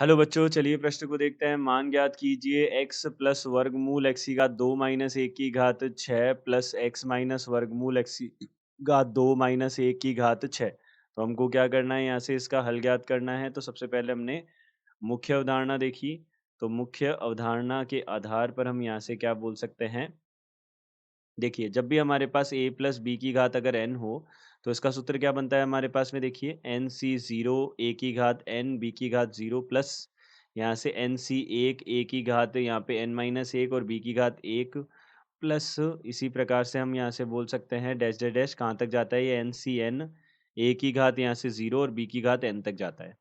Hello बच्चों, चलिए प्रश्न को देखते हैं। मान ज्ञात कीजिए x प्लस वर्गमूल x की घात 2 माइनस 1 की घात 6 प्लस x माइनस वर्गमूल x की घात 2 माइनस 1 की घात 6। तो हमको क्या करना है, यहाँ से इसका हल ज्ञात करना है। तो सबसे पहले हमने मुख्य अवधारणा देखी। तो मुख्य अवधारणा के आधार पर हम यहाँ से क्या बोल सकते हैं। देखिए, जब भी हमारे पास a प्लस बी की घात अगर n हो, तो इसका सूत्र क्या बनता है हमारे पास में। देखिए, एन सी ज़ीरो ए की घात n बी की घात 0 प्लस यहाँ से एन सी एक ए की घात यहाँ पे n माइनस एक और बी की घात 1 प्लस इसी प्रकार से हम यहाँ से बोल सकते हैं डैश डैश डैश कहाँ तक जाता है ये एन सी एन ए की घात यहाँ से 0 और बी की घात n तक जाता है।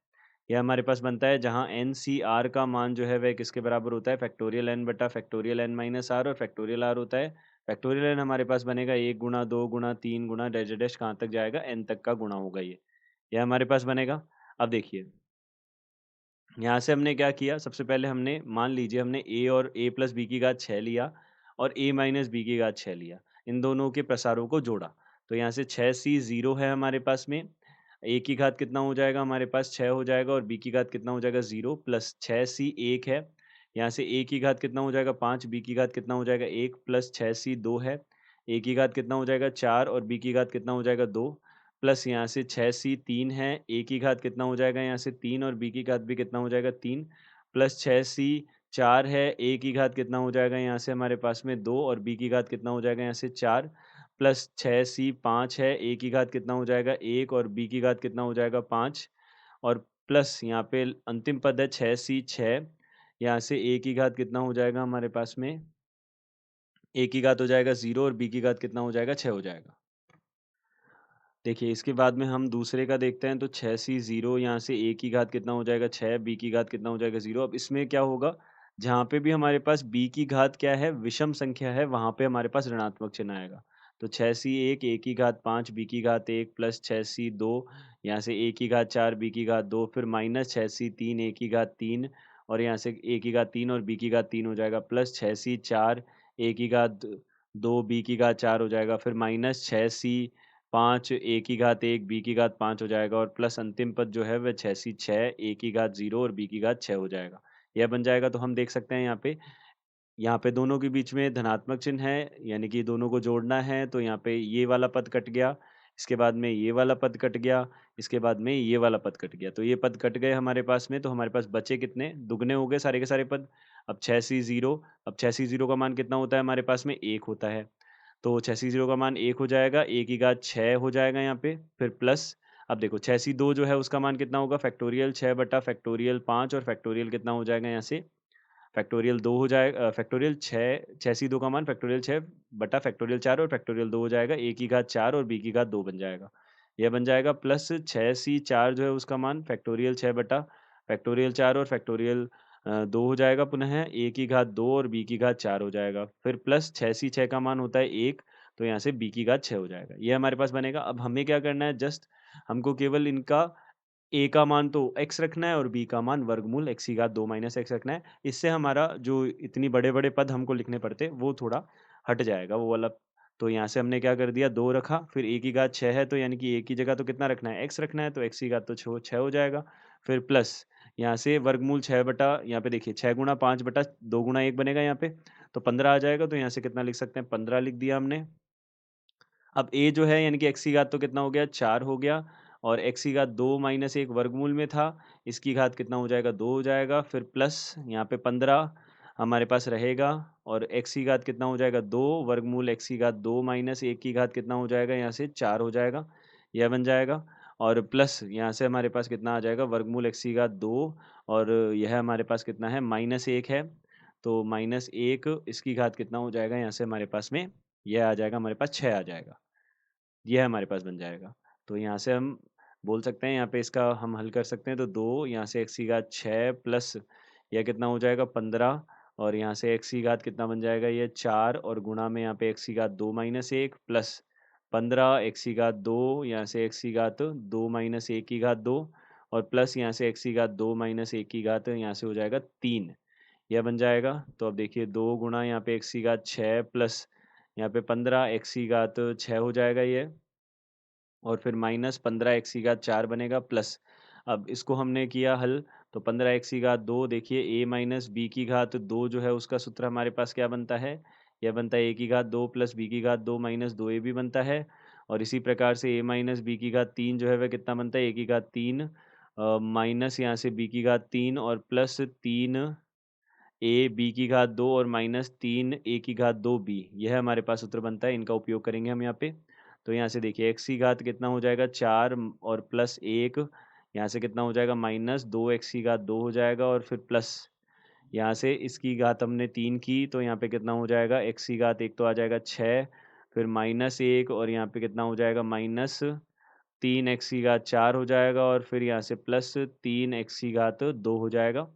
यह हमारे पास बनता है जहाँ एन सी आर का मान जो है वह किसके बराबर होता है, फैक्टोरियल एन बटा फैक्टोरियल एन माइनस आर, और फैक्टोरियल आर होता है फैक्टोरियल एन हमारे पास बनेगा 1 गुणा 2 गुणा 3 गुणा डैश डैश कहाँ तक जाएगा, एन तक का गुणा होगा ये हमारे पास बनेगा। अब देखिए, यहाँ से हमने क्या किया, सबसे पहले हमने मान लीजिए हमने ए और ए प्लस बी की घात 6 लिया और ए माइनस बी की घात 6 लिया, इन दोनों के प्रसारों को जोड़ा। तो यहाँ से 6c0 है हमारे पास में, ए की घात कितना हो जाएगा हमारे पास 6 हो जाएगा और बी की घात कितना हो जाएगा 0 प्लस 6c 1 है। यहाँ से ए की घात कितना हो जाएगा 5, बी की घात कितना हो जाएगा 1 प्लस 6c 2 है। ए की घात कितना हो जाएगा 4 और बी की घात कितना हो जाएगा 2 प्लस यहाँ से 6c 3 है। ए की घात कितना हो जाएगा यहाँ से 3 और बी की घात भी कितना हो जाएगा 3 प्लस 6c 4 है। ए की घात कितना हो जाएगा यहाँ से हमारे पास में 2 और बी की घात कितना हो जाएगा यहाँ से 4 प्लस 6c 5 है। ए की घात कितना हो जाएगा 1 और बी की घात कितना हो जाएगा 5 और प्लस यहाँ पे अंतिम पद है 6c 6। यहाँ से ए की घात कितना हो जाएगा हमारे पास में, ए की घात हो जाएगा 0 और बी की घात कितना हो जाएगा 6 हो जाएगा। देखिए, इसके बाद में हम दूसरे का देखते हैं। तो 6c0 यहाँ से ए की घात कितना हो जाएगा 6, बी की घात कितना हो जाएगा 0। अब इसमें क्या होगा, जहाँ पे भी हमारे पास बी की घात क्या है, विषम संख्या है, वहाँ पे हमारे पास ऋणात्मक चिन्ह आएगा। तो 6c1 ए की घात 5 बी की घात 1 प्लस 6c2 यहाँ से ए की घात 4 बी की घात 2 फिर माइनस 6c3 ए की घात 3 और यहाँ से ए की घात 3 और बी की घात 3 हो जाएगा प्लस 6c4 ए की घात 2 बी की घात 4 हो जाएगा फिर माइनस 6c 5 ए की घात 1 बी की घात 5 हो जाएगा और प्लस अंतिम पद जो है वह 6c 6 ए की घात 0 और बी की घात 6 हो जाएगा। यह बन जाएगा। तो हम देख सकते हैं यहाँ पे दोनों के बीच में धनात्मक चिन्ह है, यानी कि दोनों को जोड़ना है। तो यहाँ पे ये वाला पद कट गया, इसके बाद में ये वाला पद कट गया, इसके बाद में ये वाला पद कट गया। तो ये पद कट गए हमारे पास में, तो हमारे पास बचे कितने, दुगने हो गए सारे के सारे पद। अब 6c0, अब 6c0 का मान कितना होता है हमारे पास में, 1 होता है। तो 6c0 का मान 1 हो जाएगा, ए की घात 6 हो जाएगा यहाँ पे, फिर प्लस अब देखो 6c2 जो है उसका मान कितना होगा, फैक्टोरियल 6 बटा फैक्टोरियल 5 और फैक्टोरियल कितना हो जाएगा यहाँ से, फैक्टोरियल 2 हो जाएगा, फैक्टोरियल 6 6c2 का मान फैक्टोरियल 6 बटा फैक्टोरियल 4 और फैक्टोरियल 2 हो जाएगा, ए की घात 4 और बी की घात 2 बन जाएगा। यह बन जाएगा प्लस 6c4 जो है उसका मान फैक्टोरियल 6 बटा फैक्टोरियल 4 और फैक्टोरियल 2 हो जाएगा, पुनः ए की घात 2 और बी की घात 4 हो जाएगा। फिर प्लस 6c6 का मान होता है 1, तो यहाँ से बी की घात 6 हो जाएगा। ये हमारे पास बनेगा। अब हमें क्या करना है, जस्ट हमको केवल इनका ए का मान तो x रखना है और b का मान वर्गमूल x की घात 2 माइनस x रखना है। इससे हमारा जो इतनी बड़े-बड़े पद हमको लिखने पड़ते, वो थोड़ा हट जाएगा वो वाला। तो यहाँ से हमने क्या कर दिया, 2 रखा, फिर a की घात 6 है, तो यानी कि a की जगह तो कितना रखना है, x रखना है, तो x की घात तो 6 हो जाएगा। फिर प्लस यहाँ से वर्गमूल 6 बटा यहाँ पे देखिए 6 गुणा 5 बटा 2 गुणा 1 बनेगा यहाँ पे, तो 15 आ जाएगा। तो यहाँ से कितना लिख सकते हैं, 15 लिख दिया हमने। अब a जो है यानी कि x की घात तो कितना हो गया, 4 हो गया और x की घात 2 माइनस 1 वर्गमूल में था, इसकी घात कितना हो जाएगा, 2 हो जाएगा। फिर प्लस यहाँ पे 15 हमारे पास रहेगा और x की घात कितना हो जाएगा, 2 वर्गमूल x की घात 2 माइनस 1 की घात कितना हो जाएगा, यहाँ से 4 हो जाएगा, यह बन जाएगा। और प्लस यहाँ से हमारे पास कितना आ जाएगा, वर्गमूल x की घात 2 और यह हमारे पास कितना है, माइनस 1 है, तो माइनस 1 इसकी घात कितना हो जाएगा, यहाँ से हमारे पास में यह आ जाएगा, हमारे पास 6 आ जाएगा। ये हमारे पास बन जाएगा। तो यहाँ से हम बोल सकते हैं, यहाँ पे इसका हम हल कर सकते हैं। तो 2 यहाँ से x की घात 6 प्लस यह कितना हो जाएगा 15 और यहाँ से x की घात कितना बन जाएगा, ये 4 और गुणा में यहाँ पे x की घात 2 माइनस 1 प्लस 15 x की घात 2 यहाँ से x की घात 2 माइनस 1 की घात 2 और प्लस यहाँ से x की घात 2 माइनस 1 की घात यहाँ से हो जाएगा 3, यह बन जाएगा। तो अब देखिए 2 गुणा यहाँ पे x की घात 6 प्लस यहाँ पे 15 x की घात 6 हो जाएगा ये और फिर माइनस 15 एक्स की घात 4 बनेगा प्लस अब इसको हमने किया हल, तो 15x की घात 2 देखिए a माइनस बी की घात 2 जो है उसका सूत्र हमारे पास क्या बनता है? यह बनता है a की घात 2 प्लस b की घात 2 माइनस 2a भी बनता है। और इसी प्रकार से a माइनस बी की घात 3 जो है वह कितना बनता है? a की घात 3 माइनस यहाँ से b की घात 3 और प्लस 3 ए बी की घात 2 और माइनस 3 ए की घात 2 बी, यह हमारे पास सूत्र बनता है। इनका उपयोग करेंगे हम यहाँ पे। तो यहाँ से देखिए एक्स की घात कितना हो जाएगा 4 और प्लस 1, यहाँ से कितना हो जाएगा माइनस 2 एक्स की घात 2 हो जाएगा और फिर प्लस यहाँ से इसकी घात हमने 3 की तो यहाँ पे कितना हो जाएगा एक्स की घात 1 तो आ जाएगा 6, फिर माइनस 1 और यहाँ पे कितना हो जाएगा माइनस 3 एक्स की घात 4 हो जाएगा और फिर यहाँ से प्लस 3 एक्स की घात 2 हो जाएगा।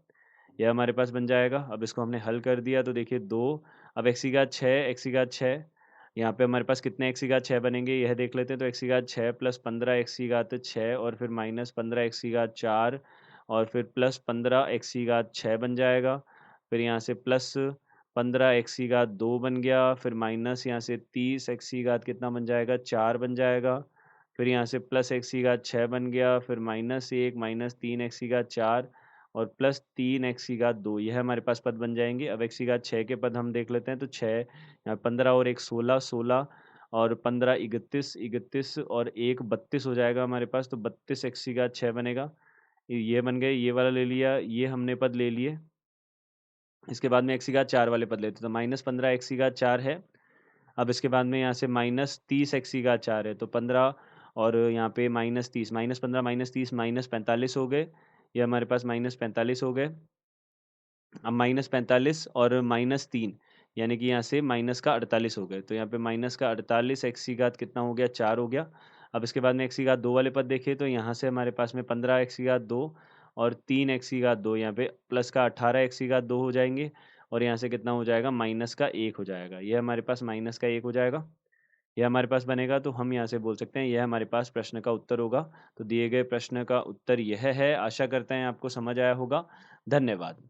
यह हमारे पास बन जाएगा। अब इसको हमने हल कर दिया तो देखिए 2, अब एक्स की घात 6, एक्स की घात 6, यहाँ पे हमारे पास कितने एक्स की घात 6 बनेंगे यह देख लेते हैं। तो एक्स की घात 6 प्लस 15 एक्स की घात 6 और फिर माइनस 15 एक्स की घात 4 और फिर प्लस 15 एक्स की घात 6 बन जाएगा। फिर यहाँ से प्लस 15 एक्स की घात 2 बन गया, फिर माइनस यहाँ से 30 एक्स की घात कितना बन जाएगा 4 बन जाएगा। फिर यहाँ से प्लस एक्स की घात 6 बन गया, फिर माइनस 1 माइनस 3 एक्स की घात 4 और प्लस 3 एक्स की घात 2, यह हमारे पास पद बन जाएंगे। अब एक्स की घात 6 के पद हम देख लेते हैं। तो 6 यहाँ 15 और एक 16, 16 और 15 31, 31 और एक 32 हो जाएगा हमारे पास। तो 32 एक्स की घात 6 बनेगा। ये बन गए, ये वाला ले लिया, ये हमने पद ले लिए। इसके बाद में एक्स की घात 4 वाले पद लेते हैं। तो माइनस 15 एक्स की घात 4 है। अब इसके बाद में यहाँ से माइनस 30 एक्स की घात 4 है। तो 15 और यहाँ पे माइनस 30, माइनस 15 माइनस 30 माइनस 45 हो गए। ये हमारे पास माइनस 45 हो गए। अब माइनस 45 और माइनस 3 यानी कि यहाँ से माइनस का 48 हो गए। तो यहाँ पे माइनस का 48 एक्स की घात कितना हो गया 4 हो गया। अब इसके बाद में एक्स की घात 2 वाले पद देखें तो यहाँ से हमारे पास में 15 एक्स की घात 2 और 3 एक्स की घात 2, यहाँ पे प्लस का 18 एक्स की घात 2 हो जाएंगे और यहाँ से कितना हो जाएगा माइनस का 1 हो जाएगा। यह हमारे पास माइनस का 1 हो जाएगा। यह हमारे पास बनेगा तो हम यहाँ से बोल सकते हैं यह हमारे पास प्रश्न का उत्तर होगा। तो दिए गए प्रश्न का उत्तर यह है। आशा करते हैं आपको समझ आया होगा। धन्यवाद।